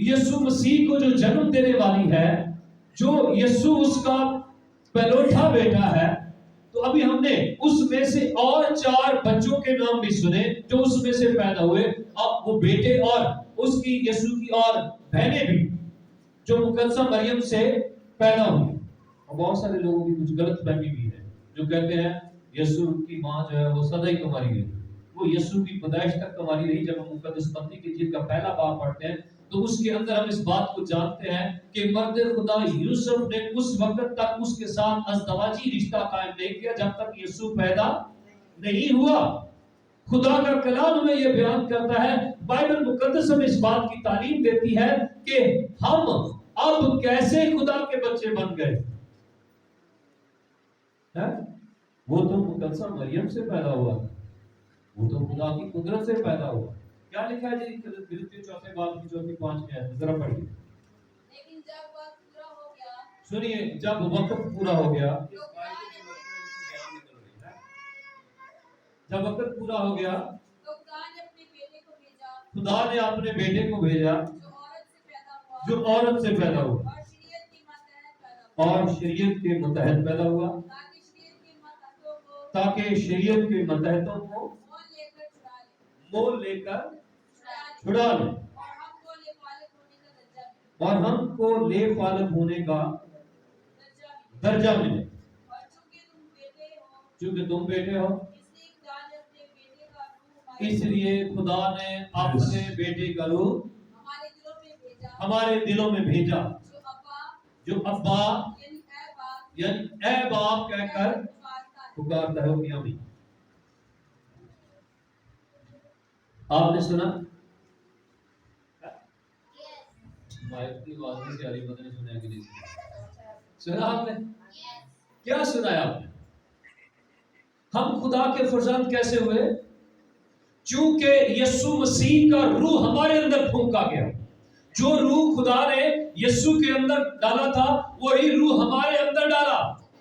یسوع مسیح کو جو جنم دینے والی ہے، جو یسوع اس کا پہلوٹا بیٹا ہے، تو ابھی ہم نے اس میں سے اور 4 بچوں کے نام بھی سنے جو اس میں سے پیدا ہوئے، اب وہ بیٹے اور اس کی یسوع کی اور بہنیں بھی جو مقدسہ مریم سے پیدا ہوئی۔ اور بہت سارے لوگوں کی کچھ غلط فہمی بھی ہے جو کہتے ہیں یسوع کی ماں جو ہے وہ سدا ہی کماری رہی، وہ یسوع کی پیدائش تک کماری رہی۔ جب ہم مقدس پنتی کی انجیل کا پہلا باب پڑھتے ہیں تو اس کے اندر ہم اس بات کو جانتے ہیں کہ مرد خدا یوسف نے اس وقت تک اس کے ساتھ ازدواجی رشتہ قائم نہیں کیا جب تک یسوع پیدا نہیں ہوا۔ خدا کا کلام ہمیں یہ بیان کرتا ہے، بائبل مقدس ہمیں اس بات کی تعلیم دیتی ہے کہ ہم اب کیسے خدا کے بچے بن گئے۔ وہ تو مقدسہ مریم سے پیدا ہوا، وہ تو خدا کی قدرت سے پیدا ہوا۔ کیا لکھا ہے جی فلپی 4 باب کی 4-5 آیت ذرا پڑھیے۔ لیکن جب وقت پورا ہو گیا، سنیے، جب وقت پورا ہو گیا، جب وقت پورا ہو گیا تو خدا نے اپنے بیٹے کو بھیجا، خدا نے اپنے بیٹے کو بھیجا جو عورت سے پیدا ہوا، جو عورت سے پیدا ہوا اور شریعت کے متحد پیدا ہوا، اور شریعت کے متحدوں تاکہ شریعت کے متحدوں کو مول لے کر چھڑا لے اور ہم کو لے فالب ہونے کا درجہ ملے۔ چونکہ تم بیٹے ہو، اس لیے خدا نے اپنے بیٹے کا روح ہمارے دلوں میں بھیجا، جو ابا یعنی اے باپ کہہ کر پکارتا ہے۔ کہ آمین۔ آپ نے سنا؟ مائک کی آواز نہیں سے آ رہی، پتہ نہیں سنا کہ نہیں سنا آپ نے؟ کیا سنا ہے آپ نے؟ ہم خدا کے فرزند کیسے ہوئے؟ چونکہ یسوع مسیح کا روح ہمارے اندر پھونکا گیا۔ جو روح خدا نے یسوع کے اندر ڈالا تھا وہی روح ہمارے اندر ڈالا۔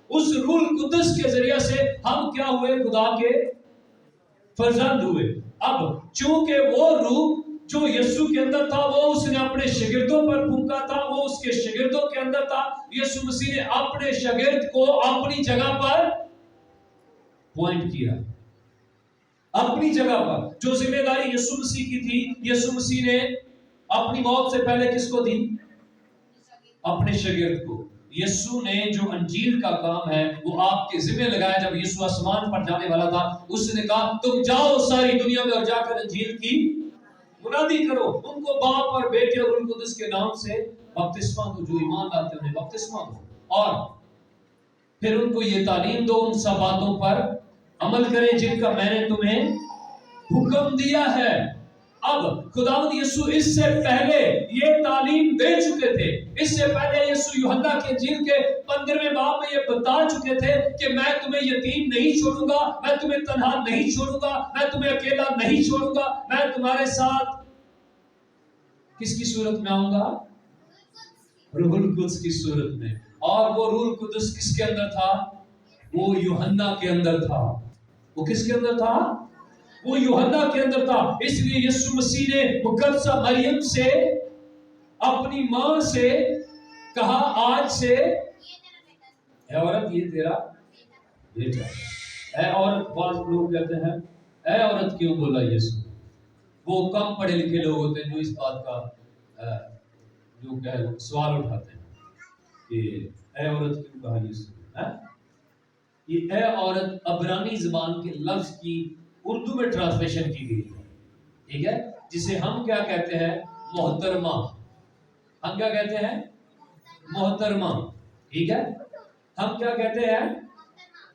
اس روح القدس کے ذریعے سے ہم کیا ہوئے؟ خدا کے فرزند ہوئے۔ اب چونکہ وہ روح جو یسوع کے اندر تھا وہ اس نے اپنے شاگردوں پر پھونکا تھا، وہ اس کے شاگردوں کے اندر تھا۔ یسوع مسیح نے اپنے شاگرد کو اپنی جگہ پر پوائنٹ کیا، اپنی جگہ پر جو ذمہ داری یسوع مسیح کی تھی، یسوع مسیح نے اپنی موت سے پہلے کس کو دی؟ اپنے شاگرد کو۔ یسوع نے جو انجیل کا کام ہے وہ آپ کے ذمہ لگایا۔ جب یسوع آسمان پر جانے والا تھا اس نے کہا تم جاؤ ساری دنیا میں اور جا کر انجیل کی منادی کرو، ان کو باپ اور بیٹے اور روح القدس کے نام سے بپتسمہ دو، جو ایمان لاتے ہیں انہیں بپتسمہ دو، اور پھر ان کو یہ تعلیم دو ان سب باتوں پر عمل کریں جن کا میں نے تمہیں حکم دیا ہے۔ اب خداوند یسوع اس سے پہلے یہ تعلیم دے چکے تھے۔ اس سے پہلے یسوع یوحنا کے انجیل کے 15ویں باب میں یہ بتا چکے تھے کہ میں تمہیں یتیم نہیں چھوڑوں گا، میں تمہیں تنہا نہیں چھوڑوں گا، میں تمہیں اکیلا نہیں چھوڑوں گا، میں تمہارے ساتھ کس کی صورت میں آؤں گا؟ روح القدس کی صورت میں۔ اور وہ روح القدس کس کے اندر تھا؟ وہ یوحنا کے اندر تھا۔ وہ کس کے اندر تھا؟ وہ یوحنا کے اندر تھا۔ اس لیے یسوع مسیح نے مقدسہ مریم سے، اپنی ماں سے کہا آج سے اے عورت یہ تیرا بیٹا۔ اے عورت، بعض لوگ کہتے ہیں اے عورت کیوں بولا یسوع؟ وہ کم پڑھے لکھے لوگ ہوتے ہیں جو اس بات کا جو سوال اٹھاتے ہیں کہ اے عورت کیوں کہا یسوع؟ یہ اے عورت عبرانی زبان کے لفظ کی اردو میں ٹرانسلیشن کی گئی ہے، ٹھیک ہے، جسے ہم کیا کہتے ہیں؟ محترمہ۔ ہم کیا کہتے ہیں؟ محترمہ، ٹھیک ہے۔ ہم کیا کہتے ہیں؟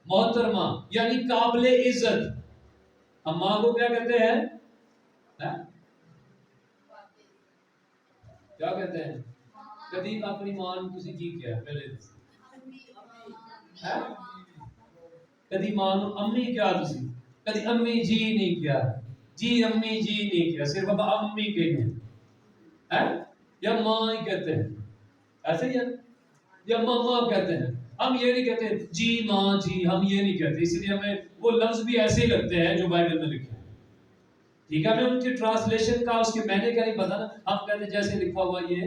محترمہ، یعنی قابل عزت۔ ہم ماں کو کیا کہتے ہیں؟ کیا کہتے ہیں؟ کبھی اپنی ماں نے کسی جی کیا پہلے؟ کدی ماں نو امی کیا تسی؟ کدی امی جی نہیں کیا، جی امی جی نہیں کیا، صرف اب امی کہتے ہیں یا ماں ہی کہتے ہیں، ایسے ہی ہے، یا ماما کہتے ہیں۔ ہم یہ نہیں کہتے جی ماں جی، ہم یہ نہیں کہتے، اس لیے ہمیں وہ لفظ بھی ایسے ہی لگتے ہیں جو بائبل میں لکھے ہیں، ٹھیک ہے، ہمیں ان کی ٹرانسلیشن کا اس کے معنی کا نہیں پتا نا، ہم کہتے ہیں جیسے لکھا ہوا یہ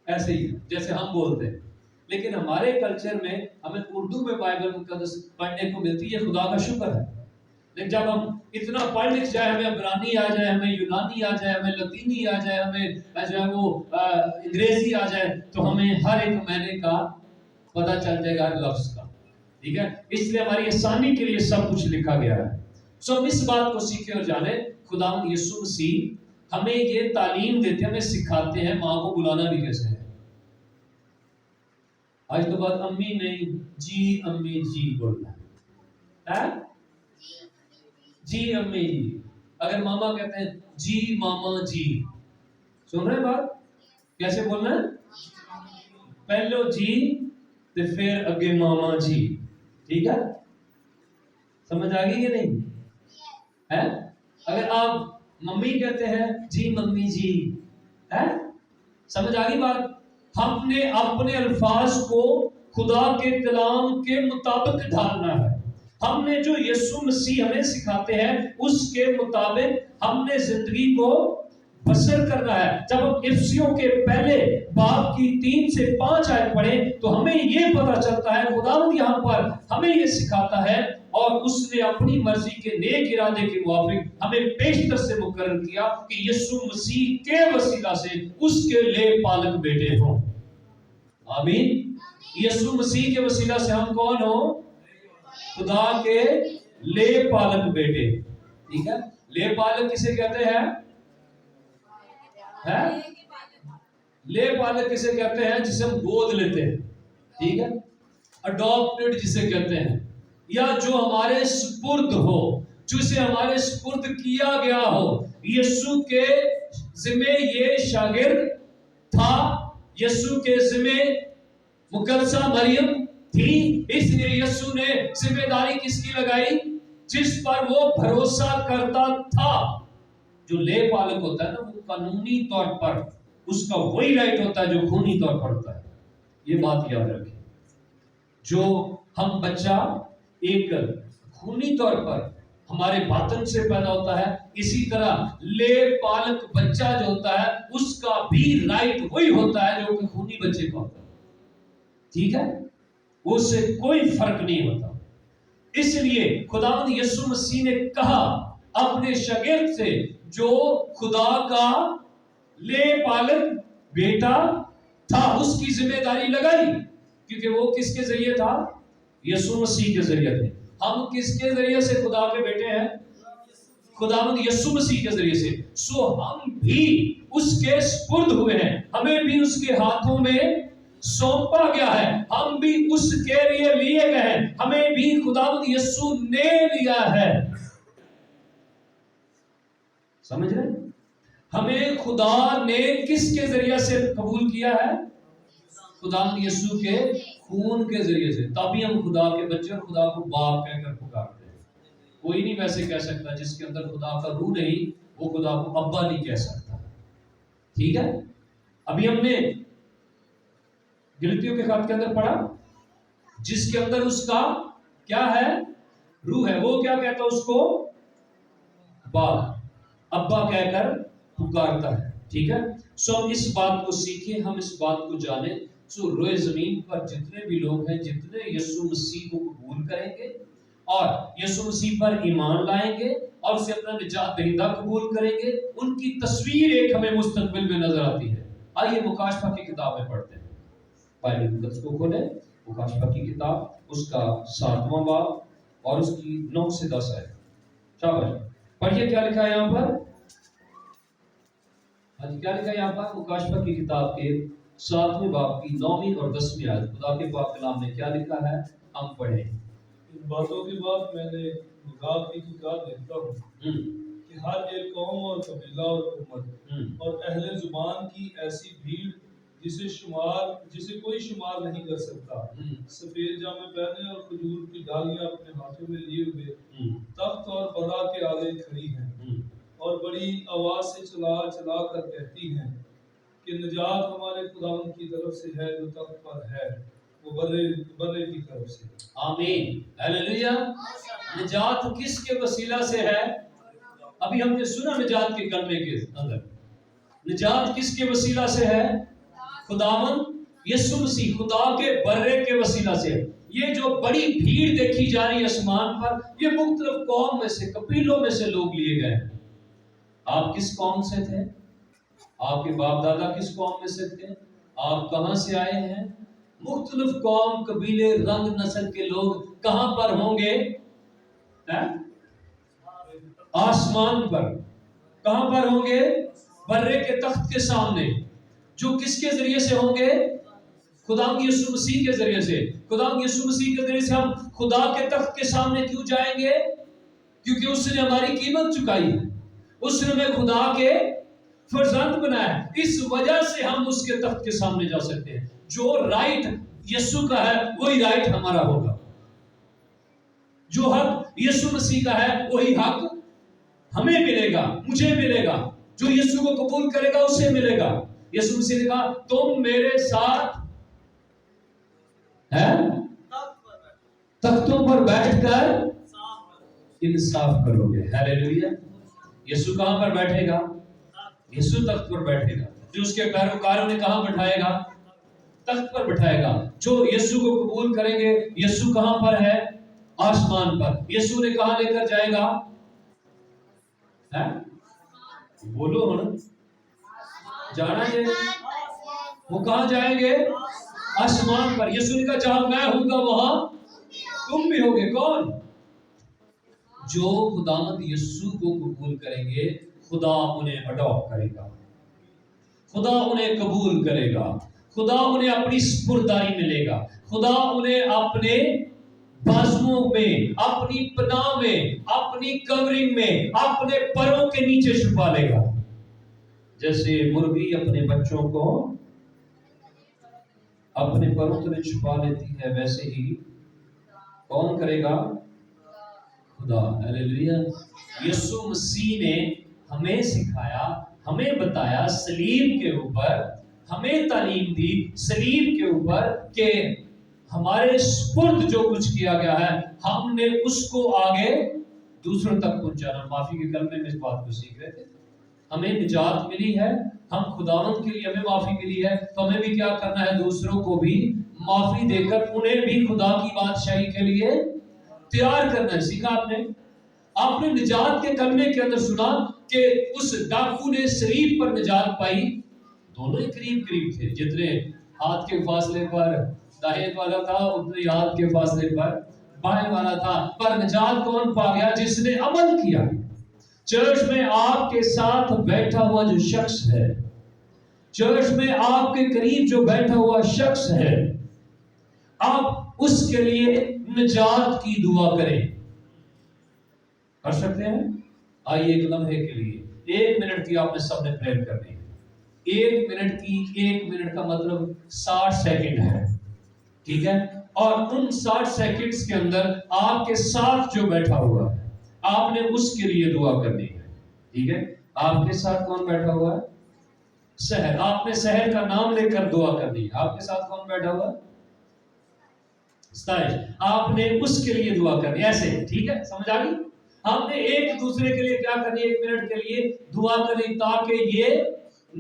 ایسے ہی جیسے ہم بولتے ہیں، لیکن ہمارے کلچر میں ہمیں اردو میں بائبل مقدس پڑھنے کو ملتی ہے، خدا کا شکر ہے۔ لیکن جب ہم اتنا پڑھ لکھ جائے، ہمیں عبرانی آ جائے، ہمیں یونانی آ جائے، ہمیں لطینی آ جائے، ہمیں جو ہے وہ انگریزی آ جائے، تو ہمیں ہر ایک معنی کا پتہ چل جائے گا ہر لفظ کا، ٹھیک ہے، اس لیے ہماری آسانی کے لیے سب کچھ لکھا گیا ہے۔ سو ہم اس بات کو سیکھیں اور جانیں، خداوند یسوع مسیح ہمیں یہ تعلیم دیتے ہیں، ہمیں سکھاتے ہیں ماں کو بلانا بھی کیسے ہے۔ آج تو بات امی نہیں، جی امی جی بولنا ہے، جی امی جی۔ اگر ماما کہتے ہیں جی ماما جی، سن رہے ہیں بات کیسے بولنا ہے؟ پہلو جی تو پھر اگے ماما جی، ٹھیک ہے، سمجھ آ گئی کہ نہیں ہے؟ اگر آپ ممی کہتے ہیں جی ممی جی، ہے سمجھ آ گئی بات؟ ہم نے اپنے الفاظ کو خدا کے کلام کے مطابق ڈھالنا ہے، ہم نے جو یسوع مسیح ہمیں سکھاتے ہیں اس کے مطابق ہم نے زندگی کو بسر کرنا ہے۔ جب ہم افسیوں کے پہلے باب کی 3 سے 5 آیت پڑھیں تو ہمیں یہ پتہ چلتا ہے خداوند یہاں پر ہمیں یہ سکھاتا ہے، اور اس نے اپنی مرضی کے نیک ارادے کے موافق ہمیں بیشتر سے مقرر کیا کہ یسوع مسیح کے وسیلہ سے اس کے لے پالک بیٹے ہوں۔ آمین۔ یسوع مسیح کے وسیلہ سے ہم کون ہوں؟ خدا کے لے پالک بیٹے، ٹھیک ہے۔ لے پالک کسے کہتے ہیں؟ لے پالک کسے کہتے ہیں؟ جسے ہم گود لیتے ہیں، ٹھیک ہے، اڈاپٹڈ جسے کہتے ہیں، یا جو ہمارے سپرد ہو، جسے ہمارے سپرد کیا گیا ہو۔ یسوع کے ذمہ یہ شاگرد تھا، یسوع کے ذمہ مقدسہ مریم تھی، اس لیے یسوع نے ذمہ داری کس کی لگائی؟ جس پر وہ بھروسہ کرتا تھا۔ جو لے پالک ہوتا ہے نا، وہ قانونی طور پر اس کا وہی رائٹ ہوتا ہے جو خونی طور پر ہوتا ہے، یہ بات یاد رکھیں۔ جو ہم بچہ ایک خونی طور پر ہمارے باطن سے پیدا ہوتا ہے، اسی طرح لے پالک بچہ جو ہوتا ہے اس کا بھی رائٹ وہی ہوتا ہے جو کہ خونی بچے کا ہوتا ہے، ٹھیک ہے، اس سے کوئی فرق نہیں ہوتا۔ اس لیے خداوند یسوع مسیح نے کہا اپنے شاگرد سے جو خدا کا لے پالک بیٹا تھا، اس کی ذمہ داری لگائی، کیونکہ وہ کس کے ذریعے تھا؟ یسوع مسیح کے ذریعے تھے۔ ہم کس کے ذریعے سے خدا کے بیٹے ہیں؟ خداوند یسوع مسیح کے ذریعے سے۔ سو ہم بھی اس کے سپرد ہوئے ہیں، ہمیں بھی اس کے ہاتھوں میں سونپا گیا ہے، ہم بھی اس کے لیے لیے گئے ہیں، ہمیں بھی خداوند یسوع نے لیا ہے۔ سمجھ رہے ہیں؟ ہمیں خدا نے کس کے ذریعے سے قبول کیا ہے؟ خداوند یسوع کے خون کے ذریعے سے، تبھی ہم خدا کے بچے اور خدا کو باپ کہہ کر پکارتے ہیں۔ کوئی نہیں ویسے کہہ سکتا، جس کے اندر خدا کا روح نہیں وہ خدا کو ابا نہیں کہہ سکتا، ٹھیک ہے۔ ابھی ہم نے گلتیوں کے خط کے اندر پڑھا، جس کے اندر اس کا کیا ہے؟ روح ہے، وہ کیا کہتا ہے؟ اس کو باپ، ابا کہہ کر پکارتا ہے، ٹھیک ہے۔ سو ہم اس بات کو سیکھیں، ہم اس بات کو جانیں۔ سو روئے زمین پر جتنے بھی لوگ ہیں، جتنے یسوع مسیح کو قبول کریں گے اور یسوع مسیح پر ایمان لائیں گے اور اسے اپنا نجات دہندہ قبول کریں گے، ان کی تصویر ایک ہمیں مستقبل میں نظر آتی ہے۔ آئیے مکاشفہ کی کتاب میں پڑھتے ہیں، بائبل مقدس کو کھولیں، مکاشفہ کی کتاب اس کا 7واں باب اور اس کی 9 سے 10 ہے۔ شاباش، پڑھیے کیا لکھا ہے یہاں پر؟ کیا لکھا ہے یہاں پر؟ مکاشفہ کی کتاب کے 7ویں باب کی 9ویں اور 10ویں آیت، خدا کے پاک کلام میں کیا لکھا ہے؟ ہم پڑھیں۔ ان باتوں کے بعد میں نے غاب کی کتاب دیکھتا ہوں کہ ہر ایک قوم اور قبیلہ اور امت اور اہل زبان کی ایسی بھیڑ جسے کوئی شمار نہیں کر سکتا، سفید جامے پہنے اور کھجور کی ڈالیاں اپنے ہاتھوں میں لیے ہوئے تخت اور بڑا کے آگے کھڑی ہیں، اور بڑی آواز سے چلا چلا کر کہتی ہیں کہ نجات ہمارے خداوند کی طرف سے ہے جو تخت پر ہے، وہ برے کی طرف سے۔ آمین، ہیلیلویا۔ نجات کس کے وسیلہ سے ہے؟ ابھی ہم نے سنا نجات کے کلمے کے اندر، نجات کس کے وسیلہ سے ہے؟ خداوند یسوع مسیح، خدا کے برے کے وسیلہ سے ہے۔ یہ جو بڑی بھیڑ دیکھی جا رہی ہے آسمان پر، یہ مختلف قوم میں سے، قبیلوں میں سے لوگ لیے گئے ہیں۔ آپ کس قوم سے تھے؟ آپ کے باپ دادا کس قوم میں سے تھے؟ آپ کہاں سے آئے ہیں؟ مختلف قوم، قبیلے، رنگ، نسل کے لوگ کہاں پر ہوں گے؟ آسمان پر۔ کہاں پر ہوں گے؟ برے کے تخت کے سامنے، جو کس کے ذریعے سے ہوں گے؟ خدا یسوع مسیح کے ذریعے سے۔ خدا یسوع مسیح کے ذریعے سے ہم خدا کے تخت کے سامنے کیوں جائیں گے؟ کیونکہ اس نے ہماری قیمت چکائی ہے، اس نے ہمیں خدا کے فرزند بنایا ہے، اس وجہ سے ہم اس کے تخت کے سامنے جا سکتے ہیں۔ جو رائٹ یسوع کا ہے وہی رائٹ ہمارا ہوگا، جو حق یسوع مسیح کا ہے وہی حق ہمیں ملے گا، مجھے ملے گا۔ جو یسوع کو قبول کرے گا اسے ملے گا۔ یسوع مسیح نے کہا تم میرے ساتھ تختوں پر بیٹھ کر انصاف کرو گے۔ ہیلیلویا۔ یسوع کہاں پر بیٹھے گا؟ یسوع تخت پر بیٹھے گا۔ جو اس کے پیروکاروں نے کہاں بٹھائے گا؟ تخت پر بٹھائے گا۔ جو یسوع کو قبول کریں گے، یسوع کہاں پر ہے؟ آسمان پر۔ یسوع نے کہاں لے کر جائے گا؟ بولو ہن، جانا ہے وہ کہاں جائیں گے؟ آسمان پر۔ یسوع نے کہا جہاں میں ہوں گا وہاں تم بھی ہوگے۔ کون؟ جو خداوند یسوع کو قبول کریں گے، خدا انہیں اڈاپٹ کرے گا، خدا انہیں قبول کرے گا، خدا انہیں اپنی سپرداری ملے گا، خدا انہیں اپنے بازوؤں میں، اپنی پناہ میں، اپنی کورنگ میں، اپنے پروں کے نیچے چھپا لے گا۔ جیسے مرغی اپنے بچوں کو اپنے پروں تلے چھپا لیتی ہے، ویسے ہی کون کرے گا؟ خدا۔ ہیلیلویا۔ یسوع مسیح نے ہمیں سکھایا، ہمیں بتایا، صلیب کے اوپر ہمیں تعلیم دی، صلیب کے اوپر کہ ہمارے سپرد جو کچھ کیا گیا ہے ہم نے اس کو آگے دوسروں تک پہنچانا۔ معافی کے کلمے میں اس بات کو سیکھ رہے تھے۔ ہمیں نجات ملی ہے، ہم خداوند کے لیے ہمیں معافی ملی ہے، تو ہمیں بھی کیا کرنا ہے؟ دوسروں کو بھی معافی دے کر انہیں بھی خدا کی بادشاہی کے لیے تیار کرنا ہے۔ سیکھا آپ نے؟ آپ نے نجات کے کلمے کے اندر سنا کہ اس ڈاکو نے صلیب پر نجات پائی۔ دونوں ہی قریب قریب تھے، جتنے ہاتھ کے فاصلے پر دائیں والا تھا اتنے ہاتھ کے فاصلے پر بائیں والا تھا، پر نجات کون پا گیا؟ جس نے عمل کیا۔ چرچ میں آپ کے ساتھ بیٹھا ہوا جو شخص ہے، چرچ میں آپ کے قریب جو بیٹھا ہوا شخص ہے، آپ اس کے لیے نجات کی دعا کریں۔ کر سکتے ہیں؟ آئیے ایک لمحے کے لیے 1 منٹ کی آپ نے سب نے پریئر کرنی ہے۔ 1 منٹ کی، 1 منٹ کا مطلب 60 سیکنڈ ہے، ٹھیک ہے؟ اور ان 60 سیکنڈز کے اندر آپ کے ساتھ جو بیٹھا ہوا ہے آپ نے اس کے لیے دعا کرنی ہے، ٹھیک ہے؟ آپ کے ساتھ کون بیٹھا ہوا ہے؟ سحر۔ آپ نے سحر کا نام لے کر دعا کرنی ہے۔ آپ کے ساتھ کون بیٹھا ہوا ہے؟ ستائش۔ آپ نے اس کے لیے دعا کرنی ہے، ایسے، ٹھیک ہے؟ سمجھ آ گئی؟ آپ نے ایک دوسرے کے لیے کیا کرنی ہے؟ 1 منٹ کے لیے دعا کرنی تاکہ یہ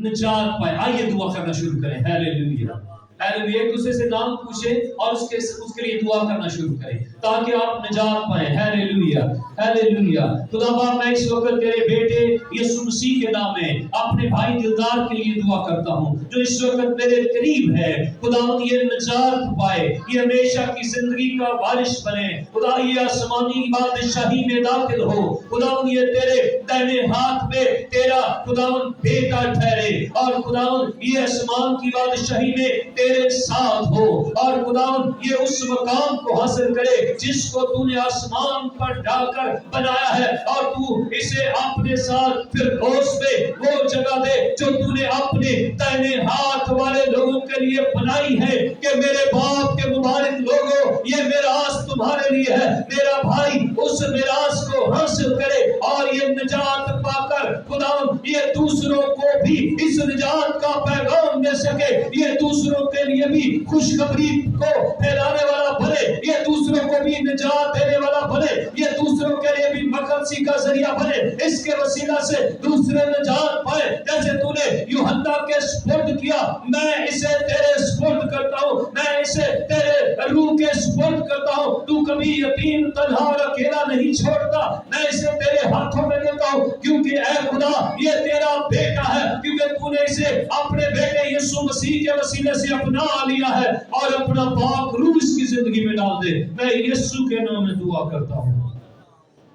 نجات پائے۔ آئیے دعا کرنا شروع کریں۔ ہیلیلویا۔ ایک دوسرے سے نام پوچھیں اور اس کے لیے دعا کرنا شروع کریں تاکہ آپ نجات پائیں۔ Hallelujah, hallelujah. خدا باپ میں اس وقت تیرے بیٹے یسوع مسیح کے نام میں اپنے بھائی دلدار کے لیے دعا کرتا ہوں جو اس وقت میرے قریب ہے۔ خدا یہ نجات پائے، یہ ہمیشہ کی زندگی کا وارث بنے۔ خدا یہ آسمانی بادشاہی میں داخل ہو۔ خدا یہ تیرے دائنے ہاتھ میں تیرا خدا بیٹا ٹھہرے اور خدا یہ آسمان کی بادشاہی میں تیرے ساتھ ہو اور خداوند یہ اس مقام کو حاصل کرے جس کو تو نے آسمان پر ڈال کر بنایا ہے، اور تو اسے اپنے ساتھ فردوس میں وہ جگہ دے جو تو نے اپنے دائنے ہاتھ والے لوگوں کے لیے بنائی ہے کہ میرے باپ کے مبارک لوگوں یہ میراث تمہارے لیے ہے۔ میرا بھائی اس میراث کو حاصل کرے اور یہ نجات پا کر خداوند یہ دوسروں کو بھی اس نجات کا پیغام دے سکے، یہ دوسروں کے لیے بھی خوشخبری کو پھیلانے والا بنے، یہ دوسروں کو بھی نجات دینے والا بنے، یہ دوسروں کے لیے بھی مقصد مسیح کا ذریعہ بنے, اس کے وسیلہ سے دوسرے نجات پائے. جیسے تو نے یوحنا کے سپرد کیا, میں اسے تیرے سپرد کرتا ہوں, میں اسے تیرے روح کے سپرد کرتا ہوں. تو کبھی یتیم تنہا اور اکیلا نہیں چھوڑتا, میں اسے تیرے ہاتھوں میں دیتا ہوں, کیونکہ اے خدا یہ تیرا بیٹا ہے, کیونکہ تو نے اسے اپنے بیٹے یسوع مسیح کے وسیلے سے اپنا لیا ہے, اور اپنا پاک روح اس کی زندگی میں ڈال دے. میں یسوع کے نام میں دعا کرتا ہوں,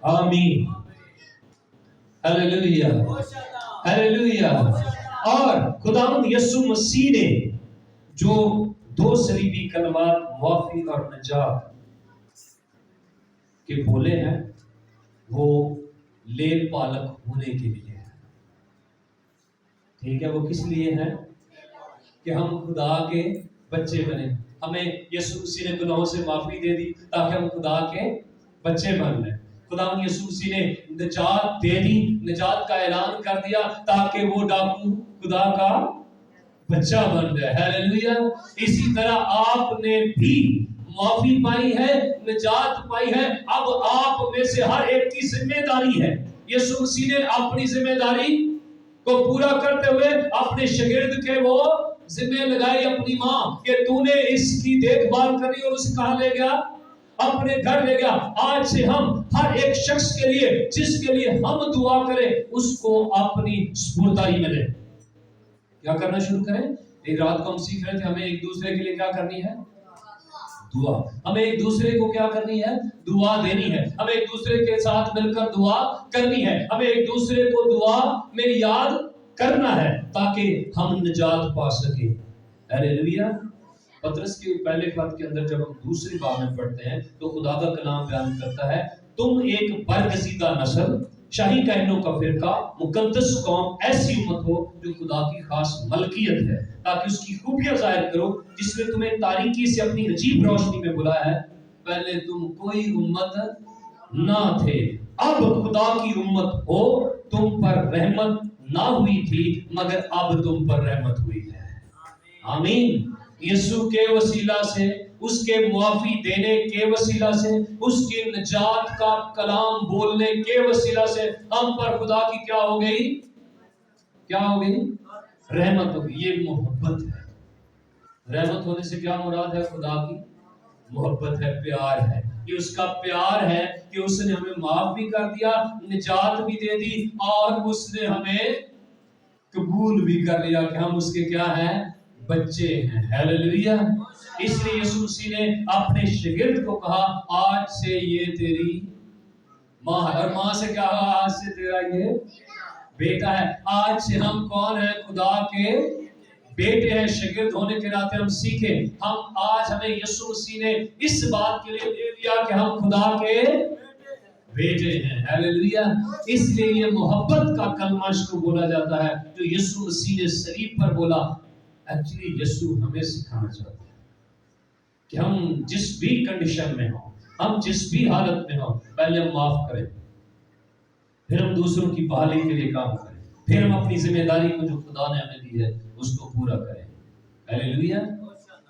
آمین, ہیلیلویا, ہیلیلویا. اور خداوند یسوع مسیح نے جو 2 صلیبی کلمات معافی اور نجات کے بولے ہیں, وہ لیل پالک ہونے کے لیے ہے. ٹھیک ہے, وہ کس لیے ہے؟ کہ ہم خدا کے بچے بنے. ہمیں یسوع مسیح نے گناہوں سے معافی دے دی تاکہ ہم خدا کے بچے بن لیں. خداوند یسوع مسیح نے نجات دے دی, نجات کا اعلان کر دیا تاکہ وہ ڈاکو خدا کا بچہ بن جائے. ہیلیلویا. اسی طرح آپ نے بھی معافی پائی ہے, نجات پائی ہے. اب آپ میں سے ہر ایک کی ذمہ داری ہے. یسوع مسیح نے اپنی ذمہ داری کو پورا کرتے ہوئے اپنے شاگرد کے وہ ذمہ لگائی اپنی ماں, کہ تو نے اس کی دیکھ بھال کری اور اسے کہاں لے گیا؟ اپنے گھر لے گیا. آج سے ہم ہر ایک شخص کے لیے جس کے لیے ہم دعا کریں اس کو اپنی سپرداری میں لیں. کیا کرنا شروع کریں؟ ایک رات کو ہم سیکھ رہے تھے ہمیں ایک دوسرے کے لیے کیا کرنی ہے؟ دعا. ہمیں ایک دوسرے کو کیا کرنی ہے؟ دعا دینی ہے. ہمیں ایک دوسرے کے ساتھ مل کر دعا کرنی ہے. ہمیں ایک دوسرے کو دعا میں یاد کرنا ہے تاکہ ہم نجات پا سکیں. ہیلیلویا. پطرس کے پہلے خط کے اندر جب ہم دوسری باب میں پڑھتے ہیں تو خدا کا کلام بیان کرتا ہے, تم ایک برگزیدہ نسل, شاہی کہنوں کا فرقہ, مقدس قوم, ایسی امت ہو جو خدا کی خاص ملکیت ہے, تاکہ اس کی خوبیاں ظاہر کرو جس نے تمہیں تاریکی سے اپنی عجیب روشنی میں بلایا ہے. پہلے تم کوئی امت نہ تھے, اب خدا کی امت ہو. تم پر رحمت نہ ہوئی تھی مگر اب تم پر رحمت ہوئی ہے. آمین. یسوع کے وسیلہ سے, اس کے معافی دینے کے وسیلہ سے, اس کی نجات کا کلام بولنے کے وسیلہ سے ہم پر خدا کی کیا ہو گئی؟ کیا ہو گئی؟ رحمت ہو گئی. یہ محبت ہے. رحمت ہونے سے کیا مراد ہے؟ خدا کی محبت ہے, پیار ہے. یہ اس کا پیار ہے کہ اس نے ہمیں معاف بھی کر دیا, نجات بھی دے دی, اور اس نے ہمیں قبول بھی کر لیا کہ ہم اس کے کیا ہیں؟ بچے ہیں. ہیلیلویا. اس لیے یسوع مسیح نے اپنے شاگرد کو کہا, آج سے یہ تیری ماں ہے. اور ماں سے کیا کہا؟ آج سے تیرا یہ بیٹا ہے. آج سے ہم کون ہیں؟ خدا کے بیٹے ہیں. شاگرد ہونے کے ناطے ہم سیکھیں. ہمیں یسوع مسیح نے اس بات کے لیے دے دیا کہ ہم خدا کے بیٹے ہیں. ہیلیلویا. اس لیے یہ محبت کا کلمہ اس کو بولا جاتا ہے جو یسوع مسیح نے صلیب پر بولا. ایکچولی یسوع ہمیں سکھانا چاہتا ہے کہ ہم جس بھی کنڈیشن میں ہوں, ہم جس بھی حالت میں ہوں, پہلے ہم معاف کریں, پھر ہم دوسروں کی بحالی کے لیے کام کریں, پھر ہم اپنی ذمہ داری کو جو خدا نے ہمیں دی ہے اس کو پورا کریں. ہیلیلویا.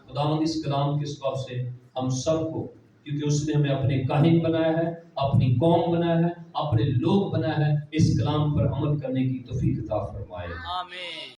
خداوند اس کلام کے سبب سے ہم سب کو, کیونکہ اس نے ہمیں اپنے کاہن بنایا ہے, اپنی قوم بنایا ہے, اپنے لوگ بنایا ہے, اس کلام پر عمل کرنے کی توفیق عطا فرمائے. آمین.